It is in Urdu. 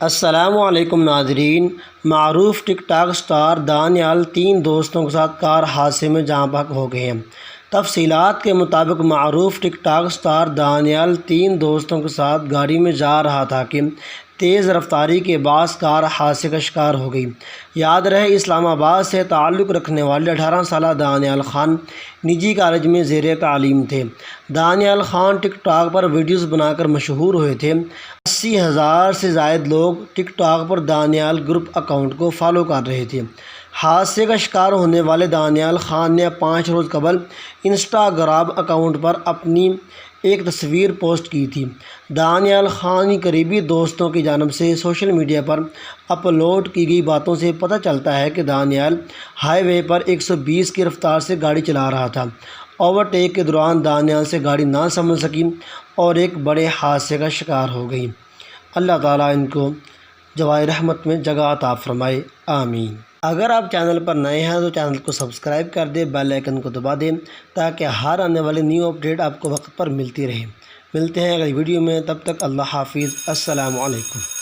السلام علیکم ناظرین۔ معروف ٹک ٹاک سٹار دانیال 3 دوستوں کے ساتھ کار حادثے میں جاں بحق ہو گئے ہیں۔ تفصیلات کے مطابق معروف ٹک ٹاک سٹار دانیال 3 دوستوں کے ساتھ گاڑی میں جا رہا تھا کہ تیز رفتاری کے باعث کار حادثے کا شکار ہو گئی۔ یاد رہے، اسلام آباد سے تعلق رکھنے والے 18 سالہ دانیال خان نجی کالج میں زیر تعلیم تھے۔ دانیال خان ٹک ٹاک پر ویڈیوز بنا کر مشہور ہوئے تھے۔ 80,000 سے زائد لوگ ٹک ٹاک پر دانیال گروپ اکاؤنٹ کو فالو کر رہے تھے۔ حادثے کا شکار ہونے والے دانیال خان نے 5 روز قبل انسٹاگرام اکاؤنٹ پر اپنی ایک تصویر پوسٹ کی تھی۔ دانیال خان کی قریبی دوستوں کی جانب سے سوشل میڈیا پر اپلوڈ کی گئی باتوں سے پتہ چلتا ہے کہ دانیال ہائی وے پر 120 کی رفتار سے گاڑی چلا رہا تھا۔ اوورٹیک کے دوران دانیال سے گاڑی نہ سنبھل سکی اور ایک بڑے حادثے کا شکار ہو گئی۔ اللہ تعالیٰ ان کو جوائے رحمت میں جگہ عطا فرمائے، آمین۔ اگر آپ چینل پر نئے ہیں تو چینل کو سبسکرائب کر دیں، بیل آئیکن کو دبا دیں تاکہ ہر آنے والی نیو اپڈیٹ آپ کو وقت پر ملتی رہے۔ ملتے ہیں اگلی ویڈیو میں، تب تک اللہ حافظ، السلام علیکم۔